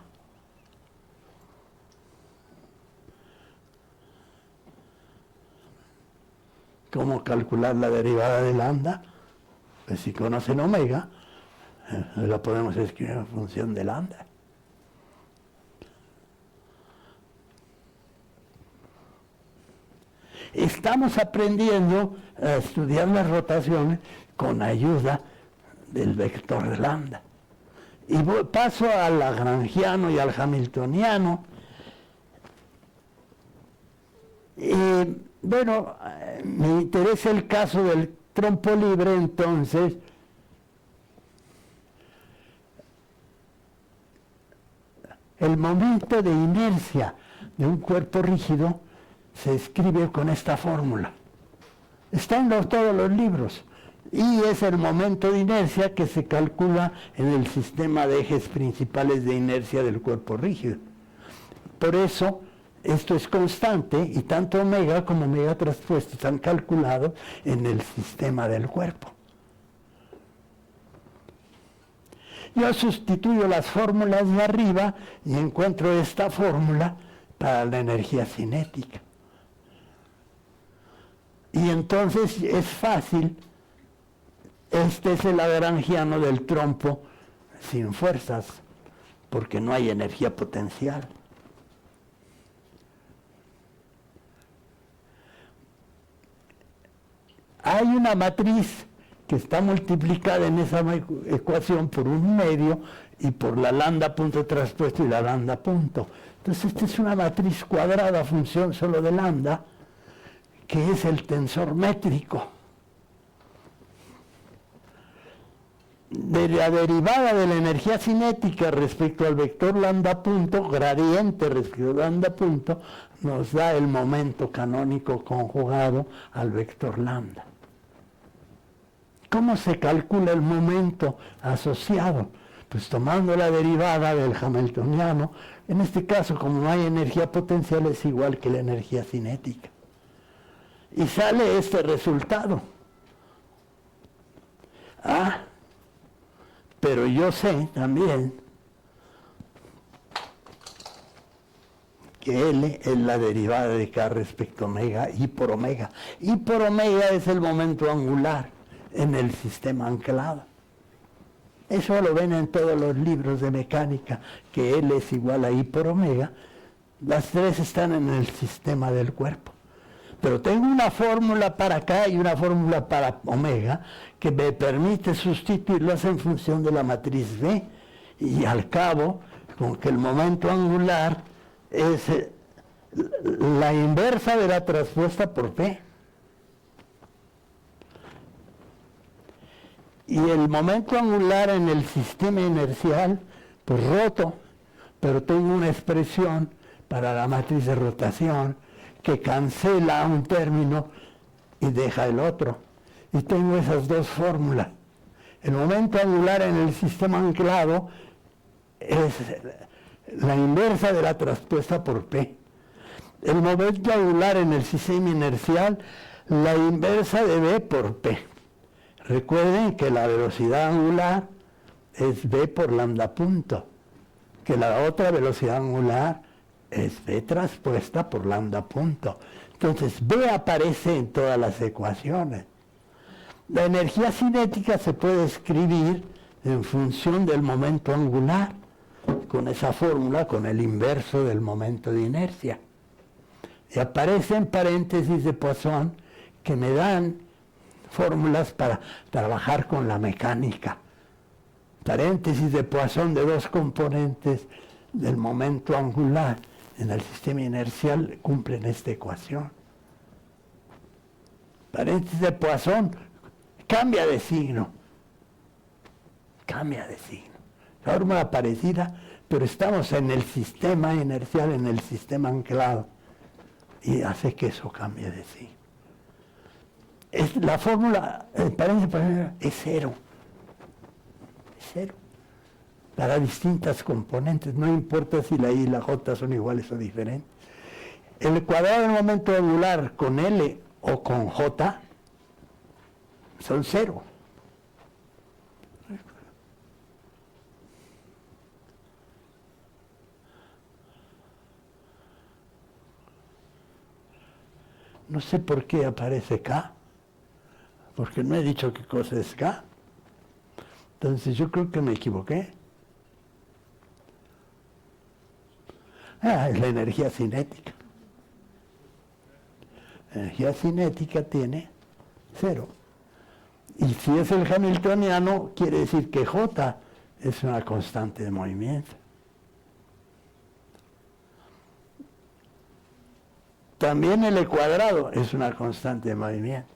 ¿Cómo calcular la derivada de lambda? Pues si conocen omega, la podemos escribir en función de lambda. Estamos aprendiendo a estudiar las rotaciones con ayuda del vector de lambda. Y paso al lagrangiano y al hamiltoniano. Bueno, me interesa el caso del trompo libre, entonces. El momento de inercia de un cuerpo rígido se escribe con esta fórmula. Está en todos los libros. Y es el momento de inercia que se calcula en el sistema de ejes principales de inercia del cuerpo rígido. Por eso, esto es constante y tanto omega como omega traspuesto están calculados en el sistema del cuerpo. Yo sustituyo las fórmulas de arriba y encuentro esta fórmula para la energía cinética. Y entonces es fácil, este es el lagrangiano del trompo sin fuerzas, porque no hay energía potencial. Hay una matriz que está multiplicada en esa ecuación por 1/2 y por la lambda punto traspuesto y la lambda punto. Entonces esta es una matriz cuadrada, función solo de lambda, que es el tensor métrico. De la derivada de la energía cinética respecto al vector lambda punto, gradiente respecto al lambda punto, nos da el momento canónico conjugado al vector lambda. ¿Cómo se calcula el momento asociado? Pues tomando la derivada del hamiltoniano, en este caso como no hay energía potencial es igual que la energía cinética. Y sale este resultado. Pero yo sé también que L es la derivada de K respecto a omega, I por omega. I por omega es el momento angular en el sistema anclado. Eso lo ven en todos los libros de mecánica, que L es igual a I por omega. Las tres están en el sistema del cuerpo. Pero tengo una fórmula para K y una fórmula para omega que me permite sustituirlas en función de la matriz B. Y al cabo, con que el momento angular es la inversa de la traspuesta por P. Y el momento angular en el sistema inercial, pues roto, pero tengo una expresión para la matriz de rotación que cancela un término y deja el otro. Y tengo esas dos fórmulas. El momento angular en el sistema anclado es la inversa de la traspuesta por P. El momento angular en el sistema inercial, la inversa de B por P. Recuerden que la velocidad angular es B por lambda punto, que la otra velocidad angular es B traspuesta por lambda punto. Entonces B aparece en todas las ecuaciones. La energía cinética se puede escribir en función del momento angular, con esa fórmula, con el inverso del momento de inercia. Y aparecen paréntesis de Poisson que me dan fórmulas para trabajar con la mecánica. Paréntesis de Poisson de dos componentes del momento angular en el sistema inercial cumplen esta ecuación. Paréntesis de Poisson cambia de signo. Cambia de signo. Fórmula parecida, pero estamos en el sistema inercial, en el sistema anclado. Y hace que eso cambie de signo. La fórmula, es cero. Es cero. Para distintas componentes, no importa si la I y la J son iguales o diferentes. El cuadrado del momento angular con L o con J son cero. No sé por qué aparece K, porque no he dicho qué cosa es K. Entonces yo creo que me equivoqué. Es la energía cinética. La energía cinética tiene cero. Y si es el hamiltoniano, quiere decir que J es una constante de movimiento. También L cuadrado es una constante de movimiento.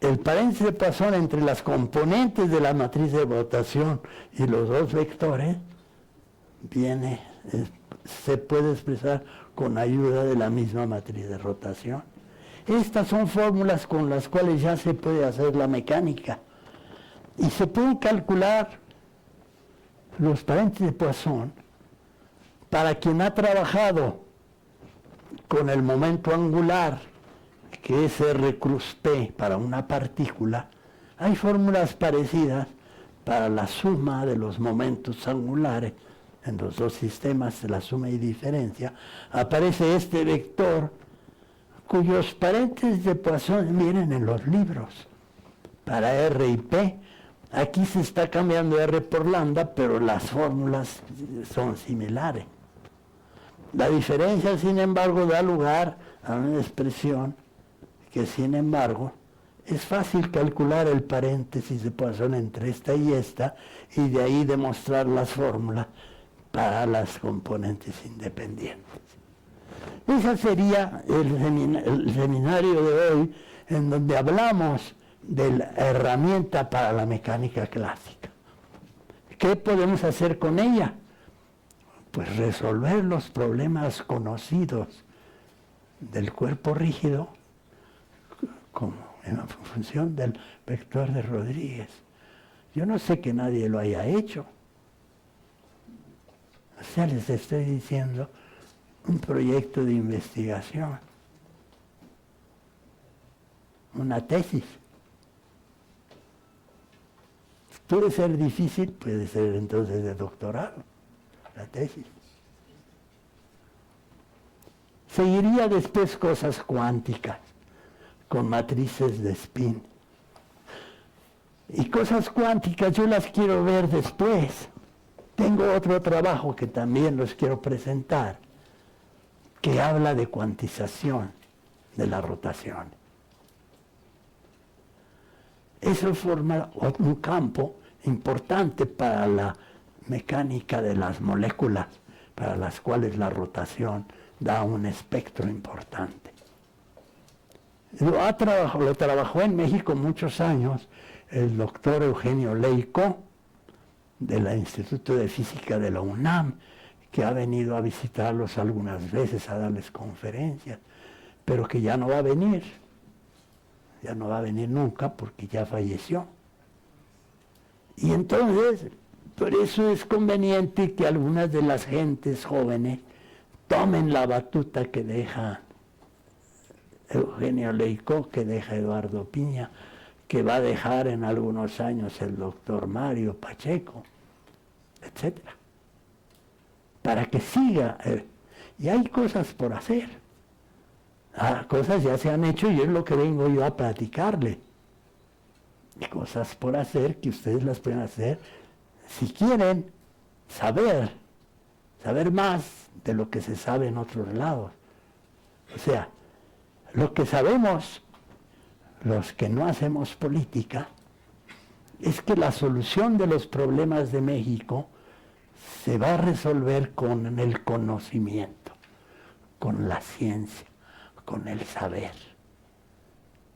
El paréntesis de Poisson entre las componentes de la matriz de rotación y los dos vectores se puede expresar con ayuda de la misma matriz de rotación. Estas son fórmulas con las cuales ya se puede hacer la mecánica y se pueden calcular los paréntesis de Poisson para quien ha trabajado con el momento angular, que es R cruz P para una partícula. Hay fórmulas parecidas para la suma de los momentos angulares en los dos sistemas, la suma y diferencia, aparece este vector cuyos paréntesis de Poisson vienen en los libros. Para R y P, aquí se está cambiando R por lambda, pero las fórmulas son similares. La diferencia, sin embargo, da lugar a una expresión que, sin embargo, es fácil calcular el paréntesis de Poisson entre esta y esta, y de ahí demostrar las fórmulas para las componentes independientes. Ese sería el seminario de hoy, en donde hablamos de la herramienta para la mecánica clásica. ¿Qué podemos hacer con ella? Pues resolver los problemas conocidos del cuerpo rígido como en función del vector de Rodríguez. Yo no sé que nadie lo haya hecho. O sea, les estoy diciendo un proyecto de investigación, una tesis. Puede ser difícil, puede ser entonces de doctorado, la tesis. Seguiría después cosas cuánticas, con matrices de spin. Y cosas cuánticas yo las quiero ver después. Tengo otro trabajo que también los quiero presentar, que habla de cuantización de la rotación. Eso forma un campo importante para la mecánica de las moléculas, para las cuales la rotación da un espectro importante. Lo trabajó en México muchos años el doctor Eugenio Leico, del Instituto de Física de la UNAM, que ha venido a visitarlos algunas veces, a darles conferencias, pero que ya no va a venir nunca porque ya falleció. Y entonces, por eso es conveniente que algunas de las gentes jóvenes tomen la batuta que deja Eugenio Leico, que deja Eduardo Piña, que va a dejar en algunos años el doctor Mario Pacheco, etc. Para que siga. Y hay cosas por hacer. Cosas ya se han hecho y es lo que vengo yo a platicarle. Cosas por hacer que ustedes las pueden hacer si quieren saber más de lo que se sabe en otros lados. O sea, lo que sabemos los que no hacemos política es que la solución de los problemas de México se va a resolver con el conocimiento, con la ciencia, con el saber.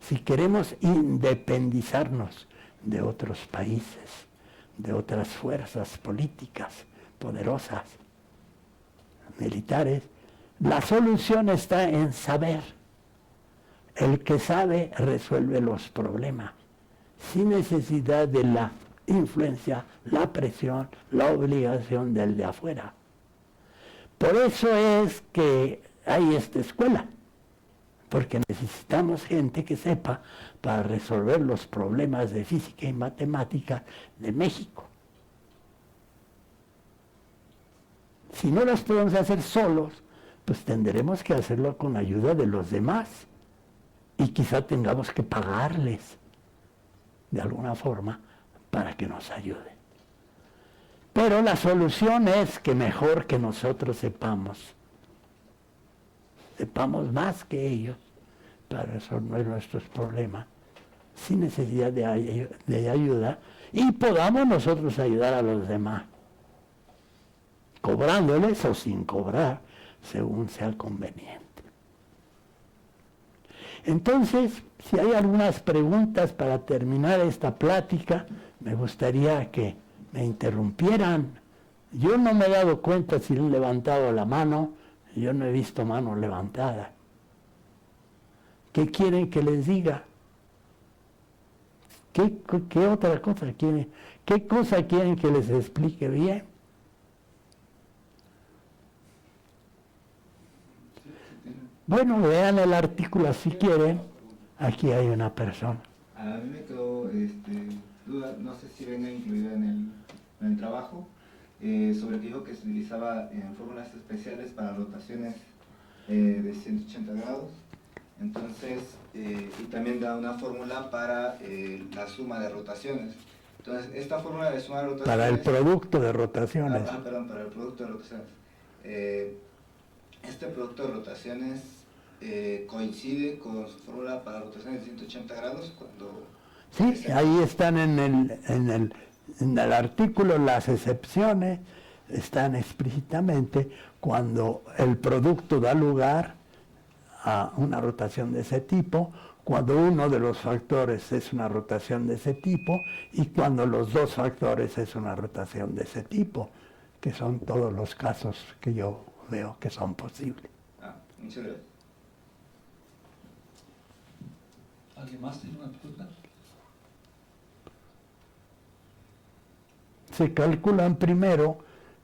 Si queremos independizarnos de otros países, de otras fuerzas políticas poderosas, militares, la solución está en saber. El que sabe resuelve los problemas, sin necesidad de la influencia, la presión, la obligación del de afuera. Por eso es que hay esta escuela, porque necesitamos gente que sepa para resolver los problemas de física y matemática de México. Si no las podemos hacer solos, pues tendremos que hacerlo con ayuda de los demás. Y quizá tengamos que pagarles de alguna forma para que nos ayuden. Pero la solución es que mejor que nosotros sepamos más que ellos para resolver nuestros problemas sin necesidad de ayuda y podamos nosotros ayudar a los demás, cobrándoles o sin cobrar, según sea conveniente. Entonces, si hay algunas preguntas para terminar esta plática, me gustaría que me interrumpieran. Yo no me he dado cuenta si han levantado la mano, yo no he visto mano levantada. ¿Qué quieren que les diga? ¿Qué otra cosa quieren? ¿Qué cosa quieren que les explique bien? Bueno, vean el artículo si quieren. Aquí hay una persona. A mí me quedó duda, no sé si venga incluida en el trabajo, sobre que dijo que se utilizaba fórmulas especiales para rotaciones de 180 grados. Entonces, y también da una fórmula para la suma de rotaciones. Entonces, esta fórmula de suma de rotaciones... Para el producto de rotaciones. Perdón, para el producto de rotaciones. Este producto de rotaciones coincide con su fórmula para rotaciones de 180 grados cuando... Sí, ahí están en el artículo las excepciones, están explícitamente cuando el producto da lugar a una rotación de ese tipo, cuando uno de los factores es una rotación de ese tipo y cuando los dos factores es una rotación de ese tipo, que son todos los casos que yo veo que son posibles. Muchas gracias. ¿Alguien más tiene una pregunta? Se calculan primero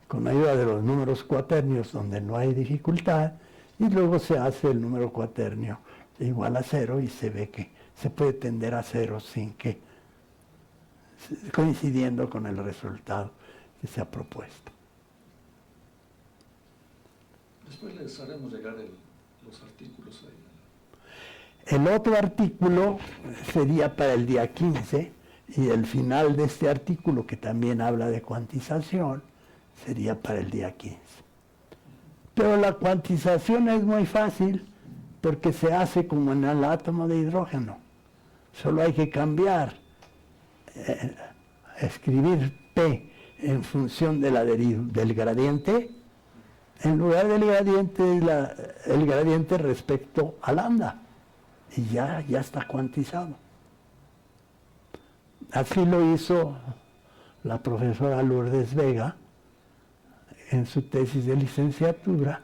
con ayuda de los números cuaternios donde no hay dificultad y luego se hace el número cuaternio igual a 0 y se ve que se puede tender a 0 sin que coincidiendo con el resultado que se ha propuesto. Después les haremos llegar los artículos ahí. El otro artículo sería para el día 15 y el final de este artículo, que también habla de cuantización, sería para el día 15. Pero la cuantización es muy fácil porque se hace como en el átomo de hidrógeno. Solo hay que cambiar, escribir P en función de del gradiente, en lugar del gradiente, el gradiente respecto a lambda. Y ya está cuantizado. Así lo hizo la profesora Lourdes Vega en su tesis de licenciatura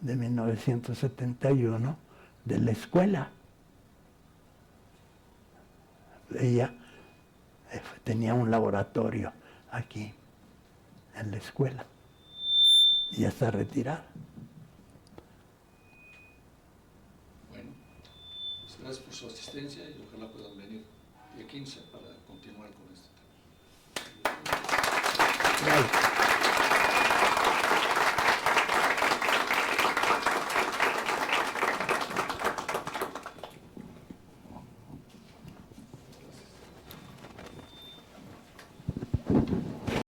de 1971 de la escuela. Ella tenía un laboratorio aquí en la escuela y ya está retirada. Bueno, pues gracias por su asistencia y ojalá puedan venir el 15.